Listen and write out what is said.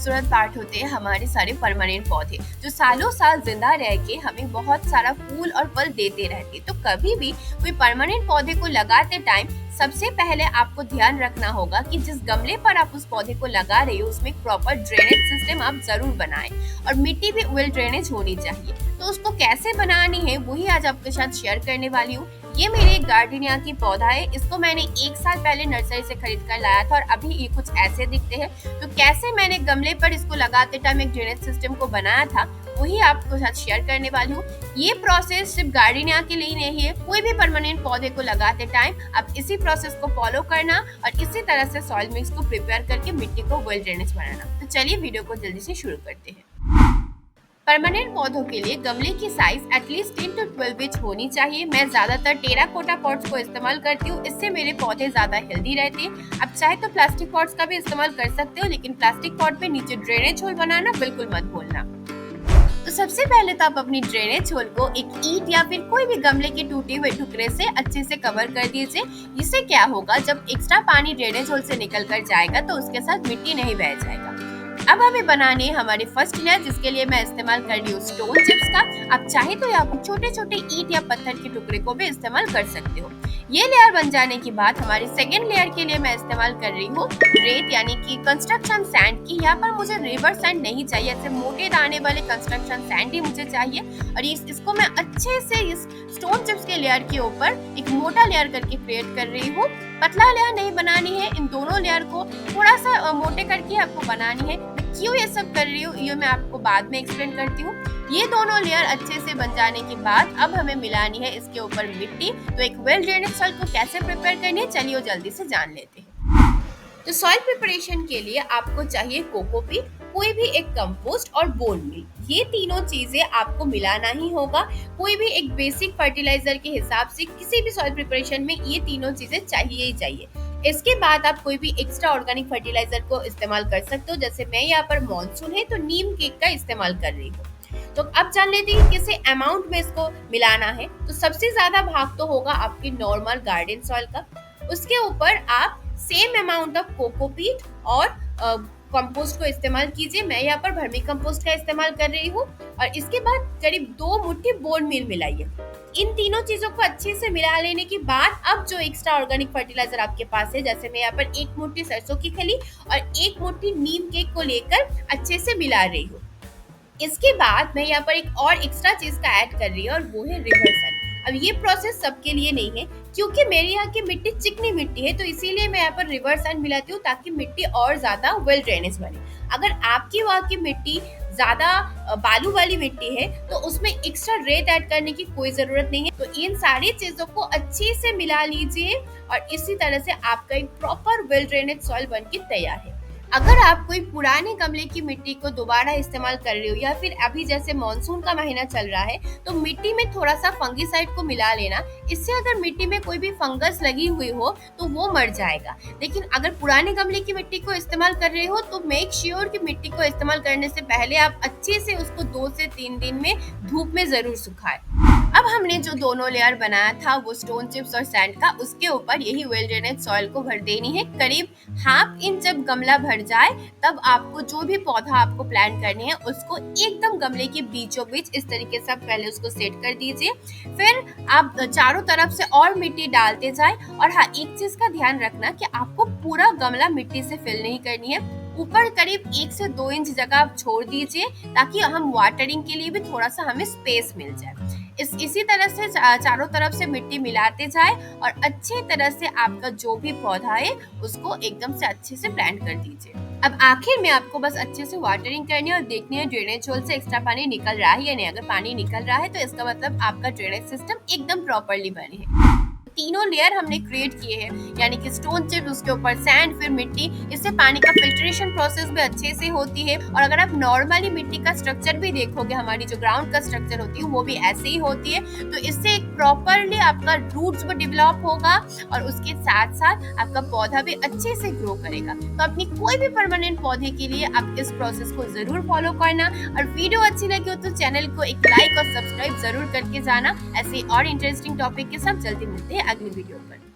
खूबसूरत पार्ट होते हैं हमारे सारे परमानेंट पौधे, जो सालों साल जिंदा रह के हमें बहुत सारा फूल और फल देते रहते हैं। तो कभी भी कोई परमानेंट पौधे को लगाते टाइम सबसे पहले आपको ध्यान रखना होगा कि जिस गमले पर आप उस पौधे को लगा रहे हो उसमें एक प्रॉपर ड्रेनेज सिस्टम आप जरूर बनाएं, और मिट्टी भी वेल ड्रेनेज होनी चाहिए। तो उसको कैसे बनानी है वही आज आपके साथ शेयर करने वाली हूँ। ये मेरे एक गार्डनिया की पौधा है। इसको मैंने 1 साल पहले नर्सरी से खरीद कर लाया था और अभी ये कुछ ऐसे दिखते हैं। तो कैसे मैंने गमले पर इसको लगाते टाइम एक ड्रेनेज सिस्टम को बनाया था वही आपको साथ शेयर करने वाली हूँ। ये प्रोसेस सिर्फ गार्डनिया के लिए नहीं है, कोई भी परमानेंट पौधे को लगाते टाइम आप इसी प्रोसेस को फॉलो करना और इसी तरह से सॉइल मिक्स को प्रिपेयर करके मिट्टी को वेल ड्रेनेज बनाना। तो चलिए वीडियो को जल्दी से शुरू करते हैं। परमानेंट पौधों के लिए गमले की साइज एटलीस्ट 10 to 12 इंच होनी चाहिए। मैं ज्यादातर टेराकोटा पॉट्स को इस्तेमाल करती हूँ, इससे मेरे पौधे ज्यादा हेल्दी रहते हैं। आप चाहे तो प्लास्टिक पॉट्स का भी इस्तेमाल कर सकते हो, लेकिन प्लास्टिक पॉट पे नीचे ड्रेनेज होल बनाना बिल्कुल मत भूलना। तो सबसे पहले तो आप अपनी ड्रेनेज होल को एक ईंट या फिर कोई भी गमले के टूटे हुए टुकड़े से अच्छे से कवर कर दीजिए। इससे क्या होगा, जब एक्स्ट्रा पानी ड्रेनेज होल से निकल कर जाएगा तो उसके साथ मिट्टी नहीं बह जाएगा। अब हमें बनानी है हमारी फर्स्ट लेयर, जिसके लिए मैं इस्तेमाल कर रही हूँ स्टोन चिप्स का। आप चाहे तो यहाँ पर छोटे छोटे ईंट या पत्थर के टुकड़े को भी इस्तेमाल कर सकते हो। ये लेयर बन जाने के बाद हमारी सेकेंड लेयर के लिए मैं इस्तेमाल कर रही हूँ रेत यानी कि कंस्ट्रक्शन सैंड की। यहाँ पर मुझे रिवर सैंड नहीं चाहिए, ऐसे मोटे दाने वाले कंस्ट्रक्शन सैंड ही मुझे चाहिए। और इसको मैं अच्छे से इस स्टोन चिप्स के लेयर के ऊपर एक मोटा लेयर करके क्रिएट कर रही हूँ। पतला लेयर नहीं बनानी है, इन दोनों लेयर को थोड़ा सा मोटे करके आपको बनानी है। क्यों ये सब कर रही हूँ ये मैं आपको बाद में एक्सप्लेन करती हूँ। ये दोनों लेयर अच्छे से बन जाने के बाद अब हमें मिलानी है इसके ऊपर मिट्टी। तो एक वेल ड्रेनेज सॉइल को कैसे प्रिपेयर करनी है चलिए जल्दी से जान लेते हैं। तो सॉइल प्रिपरेशन के लिए आपको चाहिए कोकोपीट, कोई भी एक कंपोस्ट और बोन मील। ये तीनों चीजें आपको मिलाना ही होगा। कोई भी एक बेसिक फर्टिलाइजर के हिसाब से किसी भी सॉइल प्रिपरेशन में ये तीनों चीजें चाहिए ही चाहिए। इसके बाद आप कोई भी एक्स्ट्रा ऑर्गेनिक फर्टिलाइजर को इस्तेमाल कर सकते हो। जैसे मैं यहाँ पर मॉनसून है तो नीम केक का इस्तेमाल कर रही हूँ। तो अब जान लेते हैं किस अमाउंट में इसको मिलाना है। तो सबसे ज्यादा भाग तो होगा आपके नॉर्मल गार्डन सॉइल का। उसके ऊपर आप सेम अमाउंट ऑफ कोकोपीट और कंपोस्ट को इस्तेमाल कीजिए। मैं यहाँ पर वर्मी कंपोस्ट का इस्तेमाल कर रही हूँ। और इसके बाद करीब 2 मुट्ठी बोन मील मिलाइए। इन तीनों चीजों को अच्छे से मिला लेने के बाद अब जो एक्स्ट्रा ऑर्गेनिक फर्टिलाइजर आपके पास है, जैसे मैं यहाँ पर 1 मुट्ठी सरसों की खली और 1 मुट्ठी नीम केक को लेकर अच्छे से मिला रही हूँ। इसके बाद मैं यहाँ पर एक और एक्स्ट्रा चीज का ऐड कर रही हूँ और वो है रिवर सैंड। अब ये प्रोसेस सबके लिए नहीं है, क्योंकि मेरे यहाँ की मिट्टी चिकनी मिट्टी है तो इसीलिए मैं यहाँ पर रिवर सैंड मिलाती हूँ ताकि मिट्टी और ज्यादा वेल ड्रेनेज बने। अगर आपकी वहाँ की मिट्टी ज्यादा बालू वाली मिट्टी है तो उसमें एक्स्ट्रा रेत ऐड करने की कोई जरूरत नहीं है। तो इन सारी चीजों को अच्छे से मिला लीजिए और इसी तरह से आपका एक प्रॉपर वेल ड्रेनेज सॉइल बनके तैयार है। अगर आप कोई पुराने गमले की मिट्टी को दोबारा इस्तेमाल कर रहे हो या फिर अभी जैसे मॉनसून का महीना चल रहा है तो मिट्टी में थोड़ा सा फंगीसाइड को मिला लेना। इससे अगर मिट्टी में कोई भी फंगस लगी हुई हो तो वो मर जाएगा। लेकिन अगर पुराने गमले की मिट्टी को इस्तेमाल कर रहे हो तो मेक श्योर कि मिट्टी को इस्तेमाल करने से पहले आप अच्छे से उसको 2 से 3 दिन में धूप में जरूर सुखाएं। अब हमने जो दोनों लेयर बनाया था वो स्टोन चिप्स और सैंड का, उसके ऊपर यही वेल ड्रेनेज सॉइल को भर देनी है। करीब ½ इंच जब गमला भर जाए तब आपको जो भी पौधा आपको प्लांट करने हैं उसको एकदम गमले के बीचों बीच इस तरीके से पहले उसको सेट कर दीजिए। फिर आप चारों तरफ से और मिट्टी डालते जाए। और हाँ, एक चीज का ध्यान रखना कि आपको पूरा गमला मिट्टी से फिल नहीं करनी है। ऊपर करीब 1 से 2 इंच जगह आप छोड़ दीजिए ताकि हम वाटरिंग के लिए भी थोड़ा सा हमें स्पेस मिल जाए। इसी तरह से चारों तरफ से मिट्टी मिलाते जाए और अच्छे तरह से आपका जो भी पौधा है उसको एकदम से अच्छे से प्लांट कर दीजिए। अब आखिर में आपको बस अच्छे से वाटरिंग करनी है और देखनी है ड्रेनेज होल से एक्स्ट्रा पानी निकल रहा है या नहीं। अगर पानी निकल रहा है तो इसका मतलब आपका ड्रेनेज सिस्टम एकदम प्रॉपरली बने है। तीनों लेयर हमने क्रिएट किए हैं, यानी कि स्टोन चिप्स, उसके ऊपर सैंड, फिर मिट्टी। इससे पानी का फिल्ट्रेशन प्रोसेस भी अच्छे से होती है। और अगर आप नॉर्मली मिट्टी का स्ट्रक्चर भी देखोगे, हमारी जो ग्राउंड का स्ट्रक्चर होती है वो भी ऐसे ही होती है। तो इससे एक प्रॉपरली आपका रूट्स भी डेवलप होगा और उसके साथ साथ आपका पौधा भी अच्छे से ग्रो करेगा। तो अपनी कोई भी परमानेंट पौधे के लिए आप इस प्रोसेस को जरूर फॉलो करना। और वीडियो अच्छी लगी हो तो चैनल को एक लाइक और सब्सक्राइब जरूर करके जाना। ऐसे और इंटरेस्टिंग टॉपिक के साथ जल्दी मिलते हैं अगली वीडियो पर।